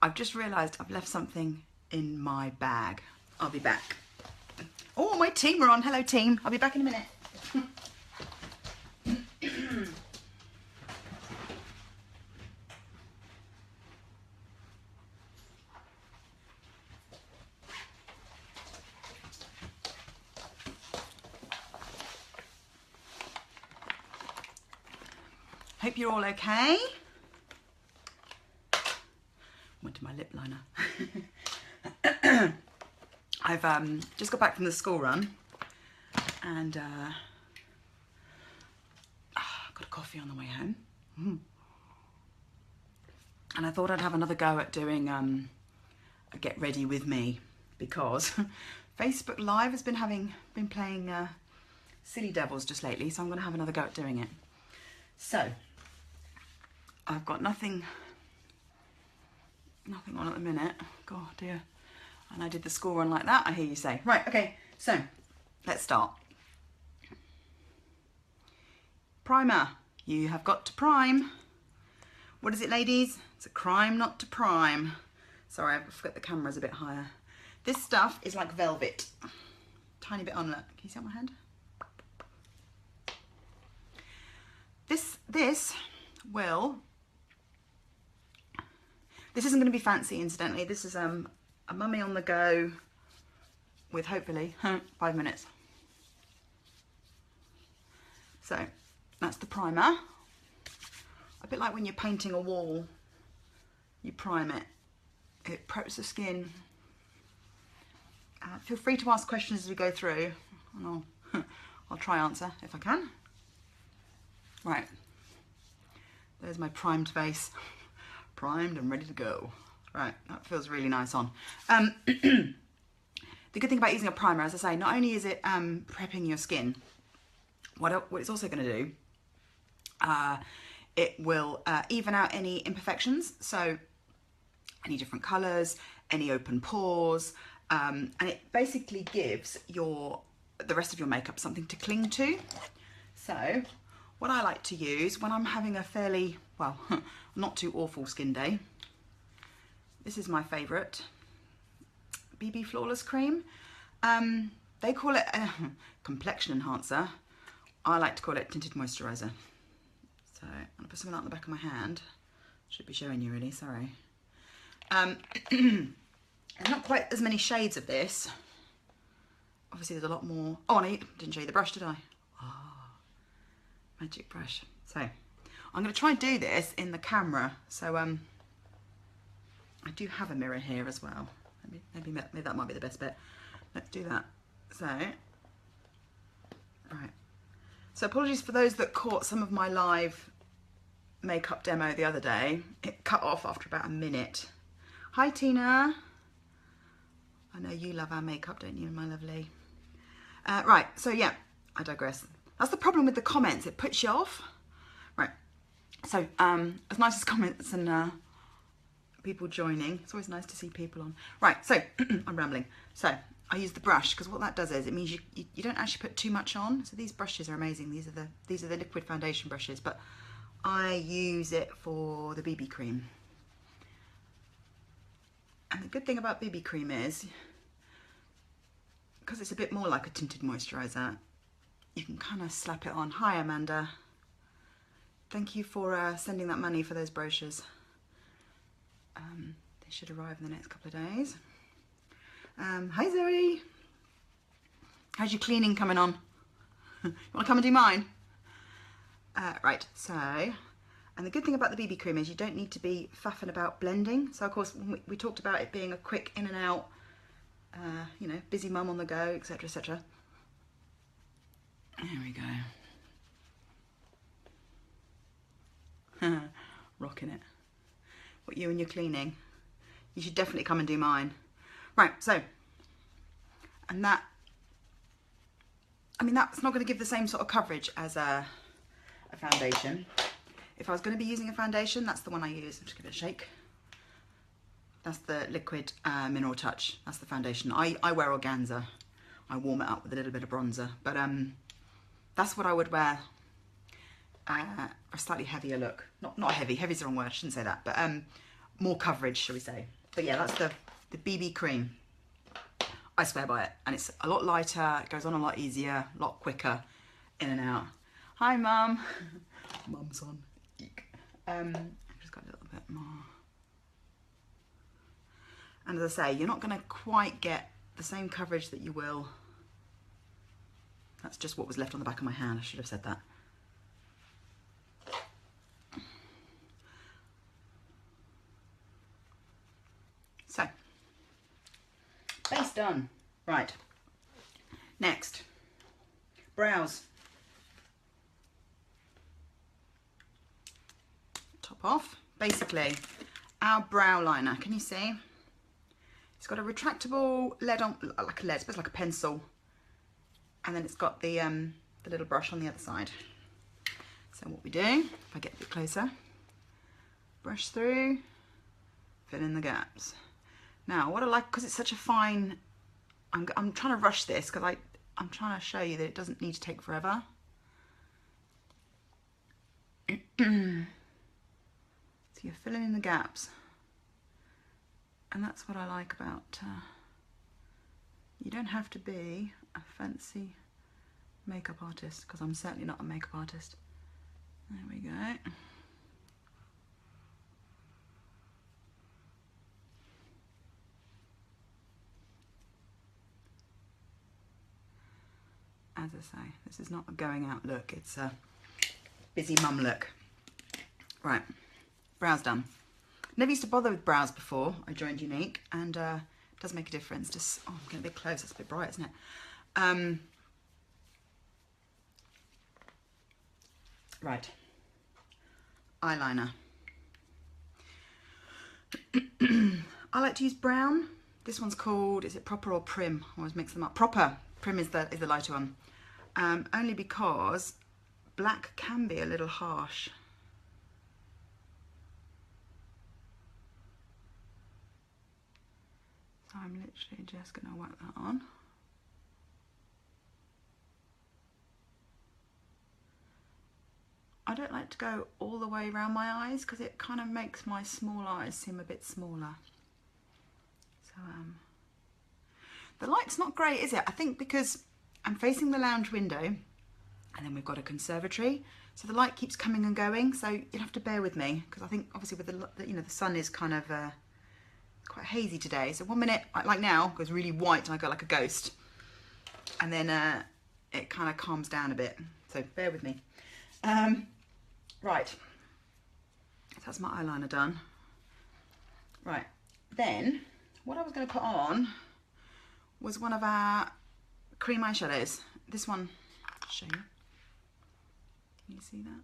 I've just realised I've left something in my bag. I'll be back. Oh, my team are on. Hello, team. I'll be back in a minute. Hope you're all okay. Went to my lip liner. I've just got back from the school run and got a coffee on the way home. And I thought I'd have another go at doing a get ready with me, because Facebook Live has been playing Silly Devils just lately, so I'm going to have another go at doing it. So I've got nothing on at the minute. God dear. And I did the school run like that, I hear you say. Right, okay, so let's start. Primer. You have got to prime. What is it, ladies? It's a crime not to prime. Sorry, I forgot the camera's a bit higher. This stuff is like velvet. Tiny bit on, look. Can you see on my hand? This isn't going to be fancy, incidentally. This is a mummy on the go with hopefully 5 minutes. So that's the primer. A bit like when you're painting a wall, you prime it. It preps the skin. Feel free to ask questions as we go through, and I'll try answer if I can. Right, there's my primed face. Primed and ready to go. Right, that feels really nice on. The good thing about using a primer, as I say, not only is it prepping your skin, what it's also going to do, it will even out any imperfections, so any different colours, any open pores, and it basically gives the rest of your makeup something to cling to. So what I like to use when I'm having a fairly, well, not too awful skin day, this is my favourite BB Flawless Cream. They call it a complexion enhancer. I like to call it tinted moisturiser. So I'm going to put some of that on the back of my hand. Should be showing you really, sorry. There's not quite as many shades of this. Obviously there's a lot more. Oh, and I didn't show you the brush, did I? Oh, magic brush. So I'm going to try and do this in the camera. So I do have a mirror here as well. Maybe that might be the best bit. Let's do that. So, right. So apologies for those that caught some of my live makeup demo the other day. It cut off after about a minute. Hi, Tina. I know you love our makeup, don't you, my lovely? Right, so yeah, I digress. That's the problem with the comments. It puts you off. Right. So, as nice as comments and people joining, it's always nice to see people on. Right, so I'm rambling. So I use the brush because what that does is it means you don't actually put too much on. So these brushes are amazing. These are the liquid foundation brushes, but I use it for the BB cream. And the good thing about BB cream is, because it's a bit more like a tinted moisturiser, you can kind of slap it on. Hi, Amanda. Thank you for sending that money for those brochures. They should arrive in the next couple of days. Hi, Zoe. How's your cleaning coming on? You want to come and do mine? Right, so, and the good thing about the BB cream is you don't need to be faffing about blending. So, of course, we talked about it being a quick in and out, you know, busy mum on the go, etc., etc. There we go. Rocking it. What, you and your cleaning? You should definitely come and do mine. Right, so, and that, I mean, that's not going to give the same sort of coverage as a foundation. If I was going to be using a foundation, that's the one I use. I'm just give it a shake. That's the liquid Mineral Touch. That's the foundation. I wear organza. I warm it up with a little bit of bronzer, but that's what I would wear for a slightly heavier look. Not heavy. Heavy's the wrong word. I shouldn't say that. But more coverage, shall we say. But yeah, that's the BB cream. I swear by it. And it's a lot lighter, it goes on a lot easier, a lot quicker, in and out. Hi, Mum. Mum's on. Eek. I've just got a little bit more. And as I say, you're not going to quite get the same coverage that you will. That's just what was left on the back of my hand. I should have said that. So, base done. Right. Next, brows. Top off. Basically, our brow liner. Can you see? It's got a retractable lead on, like a lead, it's like a pencil, and then it's got the little brush on the other side. So what we do, if I get a bit closer, brush through, fill in the gaps. Now, what I like, because it's such a fine, I'm trying to rush this because I'm trying to show you that it doesn't need to take forever. So you're filling in the gaps. And that's what I like about, you don't have to be a fancy makeup artist, because I'm certainly not a makeup artist. There we go. As I say, this is not a going out look, it's a busy mum look. Right, brows done. Never used to bother with brows before I joined Younique, and it does make a difference. Just, oh, I'm getting a bit close, it's a bit bright, isn't it? Right, eyeliner. I like to use brown. This one's called, is it Proper or Prim? I always mix them up. Proper. Prim is the lighter one. Only because black can be a little harsh. So I'm literally just going to whack that on. I don't like to go all the way around my eyes because it kind of makes my small eyes seem a bit smaller. So the light's not great, is it? I think because I'm facing the lounge window and then we've got a conservatory, so the light keeps coming and going, so you'll have to bear with me because I think obviously with the the sun is kind of quite hazy today. So 1 minute, like now, goes really white and I go like a ghost, and then it kind of calms down a bit. So bear with me. Right, so that's my eyeliner done. Right, then what I was going to put on was one of our cream eyeshadows. This one, I'll show you. Can you see that?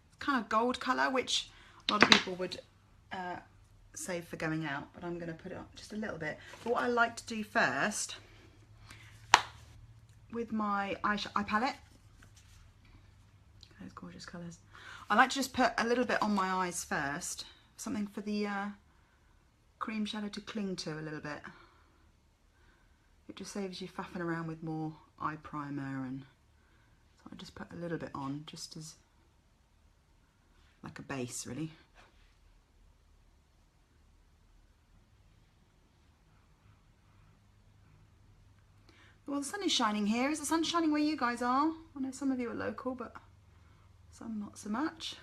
It's kind of gold colour, which a lot of people would save for going out, but I'm going to put it on just a little bit. But what I like to do first with my eye palette, those gorgeous colours, I like to just put a little bit on my eyes first, something for the cream shadow to cling to a little bit. It just saves you faffing around with more eye primer, and so I just put a little bit on just as like a base, really. Well, the sun is shining here. Is the sun shining where you guys are? I know some of you are local, but some not so much.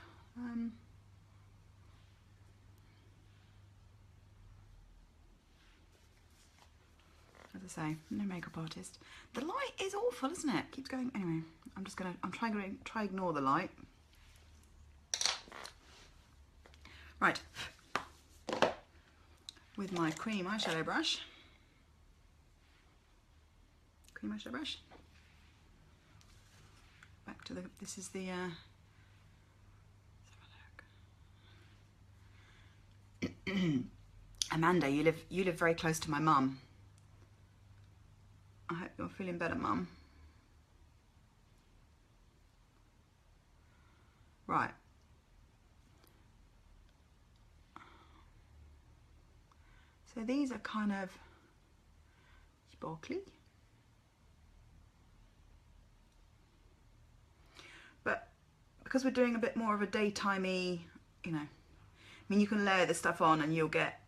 As I say, no makeup artist. The light is awful, isn't it? Keeps going. Anyway, I'm trying to ignore the light. Right. With my cream eyeshadow brush. Back to this is the, let's have a look. Amanda, you live very close to my mum. I hope you're feeling better, Mum. Right. So these are kind of sparkly. But because we're doing a bit more of a daytimey, you know, mean, you can layer this stuff on and you'll get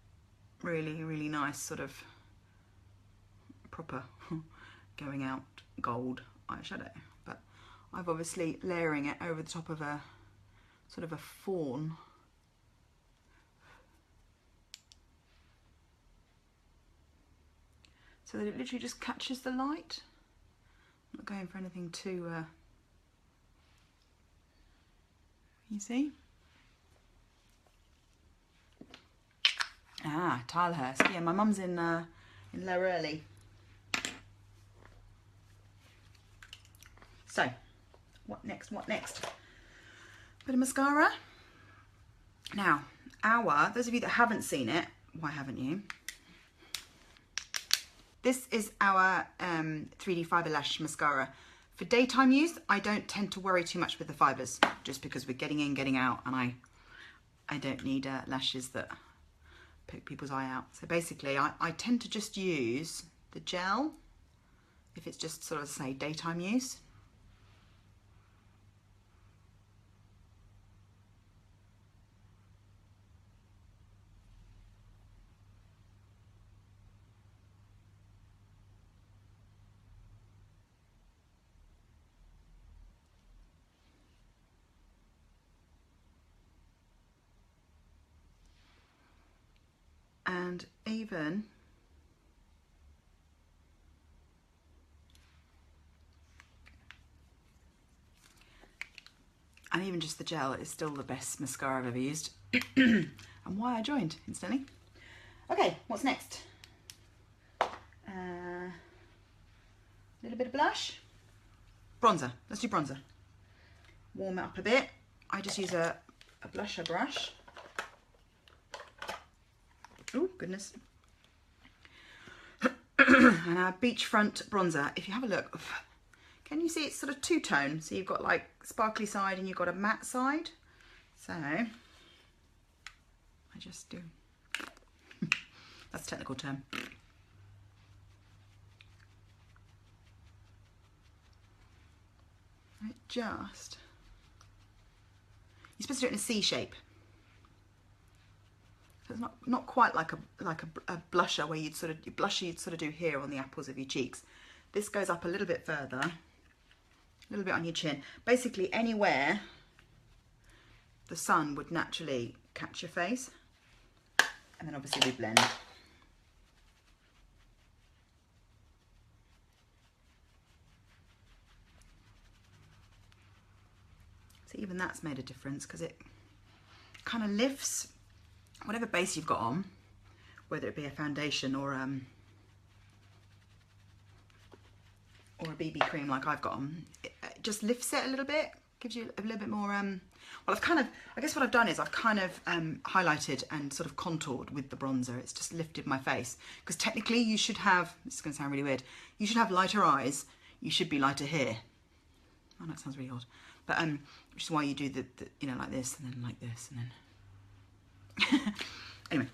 really, really nice sort of proper going out gold eyeshadow. But I've obviously layering it over the top of a sort of a fawn. So that it literally just catches the light. I'm not going for anything too, you see? Ah, Tilehurst. Yeah, my mum's in Low Early. So, what next? What next? Bit of mascara. Now, those of you that haven't seen it, why haven't you? This is our 3D Fibre Lash Mascara. For daytime use, I don't tend to worry too much with the fibres, just because we're getting in, getting out, and I don't need lashes that poke people's eye out. So basically, I tend to just use the gel, if it's just sort of, say, daytime use. And even just the gel is still the best mascara I've ever used. And why I joined instantly. Okay, what's next? A little bit of blush. Bronzer, let's do bronzer. Warm it up a bit. I just use a blusher brush. Oh, goodness. And our Beachfront bronzer. If you have a look, can you see it's sort of two-tone? So you've got like sparkly side and you've got a matte side. So I just do. That's a technical term. You're supposed to do it in a C shape. So it's not quite like a blusher where you'd sort of do here on the apples of your cheeks. This goes up a little bit further, a little bit on your chin. Basically anywhere the sun would naturally catch your face. And then obviously we blend. So even that's made a difference because it kind of lifts whatever base you've got on, whether it be a foundation or a BB cream like I've got on. It just lifts it a little bit, gives you a little bit more, well, I guess what I've done is I've kind of highlighted and sort of contoured with the bronzer. It's just lifted my face. Because technically you should have, this is going to sound really weird, you should have lighter eyes, you should be lighter here. Oh, that sounds really odd. But, which is why you do the you know, like this, and then like this, and then... Anyway,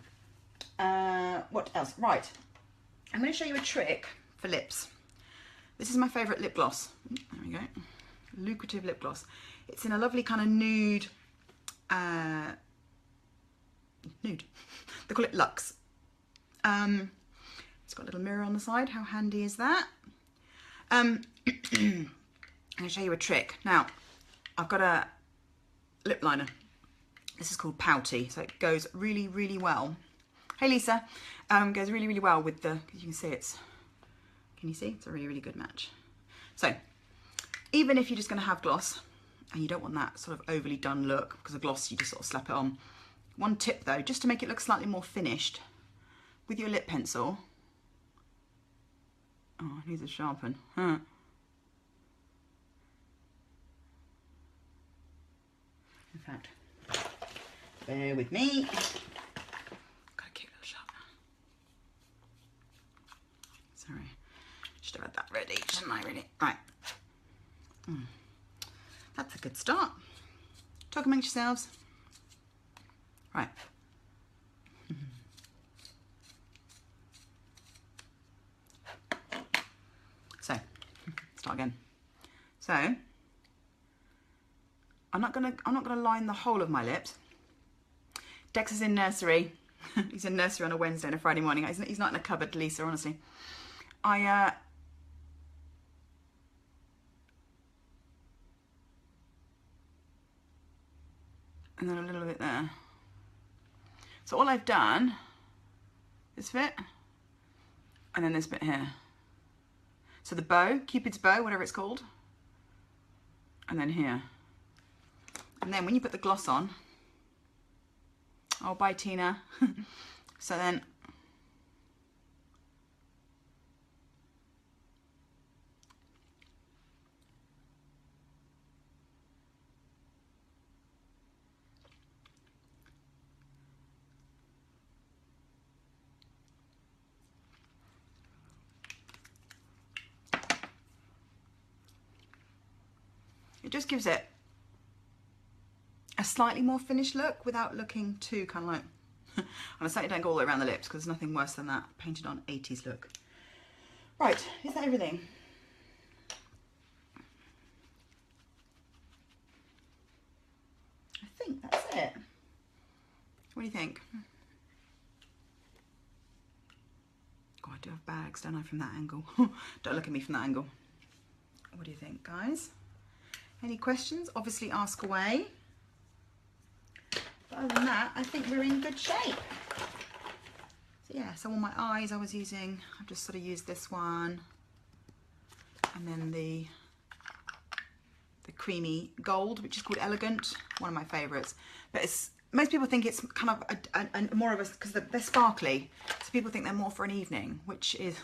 what else? Right, I'm going to show you a trick for lips. This is my favourite lip gloss. There we go. Lucrative lip gloss. It's in a lovely kind of nude. Nude. They call it Luxe. It's got a little mirror on the side. How handy is that? I'm going to show you a trick. Now, I've got a lip liner. This is called Pouty, so it goes really, really well. Hey Lisa, goes really, really well with the, you can see can you see? It's a really, really good match. So, even if you're just gonna have gloss, and you don't want that sort of overly done look, because a gloss you just sort of slap it on. One tip though, just to make it look slightly more finished, with your lip pencil, oh, it needs a sharpen, huh? In fact, bear with me. Got a cute little sharpener. Sorry, should have had that ready, shouldn't I, really? Right. That's a good start. Talk amongst yourselves. Right. So, start again. So, I'm not gonna line the whole of my lips. Dex is in nursery. He's in nursery on a Wednesday and a Friday morning. He's not in a cupboard, Lisa, honestly. And then a little bit there. So all I've done, this bit, and then this bit here. So the bow, Cupid's bow, whatever it's called, and then here. And then when you put the gloss on, oh, bye, Tina. So then, it just gives it a slightly more finished look without looking too kind of like, and I certainly don't go all the way around the lips because there's nothing worse than that painted on 80s look. Right, is that everything? I think that's it. What do you think? Oh, I do have bags, don't I, from that angle? Don't look at me from that angle. What do you think, guys? Any questions? Obviously ask away. But other than that, I think we're in good shape. So yeah, so on my eyes I've just sort of used this one. And then the creamy gold, which is called Elegant, one of my favourites. But most people think it's kind of more of a, because they're sparkly, so people think they're more for an evening, which is,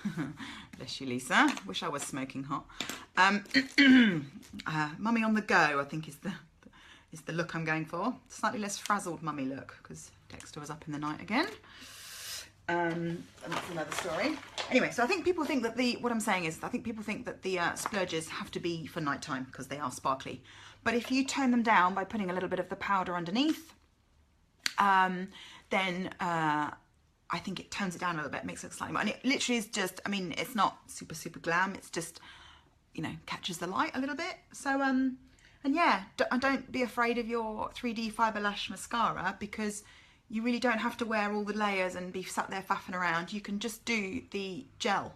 bless you, Lisa, wish I was smoking hot. Mummy on the go, I think is the look I'm going for. Slightly less frazzled mummy look, because Dexter was up in the night again. And that's another story. Anyway, so I think people think that what I'm saying is, I think people think that the splurges have to be for nighttime because they are sparkly. But if you tone them down by putting a little bit of the powder underneath, then I think it tones it down a little bit, makes it look slightly more. And it literally is just, I mean, it's not super, super glam. It's just, you know, catches the light a little bit. So, and yeah, don't be afraid of your 3D Fibre Lash mascara, because you really don't have to wear all the layers and be sat there faffing around. You can just do the gel,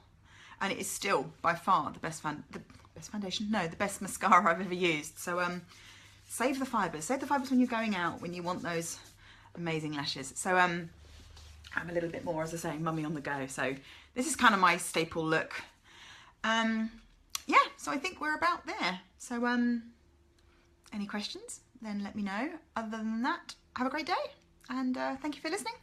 and it is still by far the best foundation. No, the best mascara I've ever used. So save the fibres. Save the fibres when you're going out, when you want those amazing lashes. So I'm a little bit more, as I say, mummy on the go. So this is kind of my staple look. Yeah, so I think we're about there. So any questions, then let me know. Other than that, have a great day. And thank you for listening.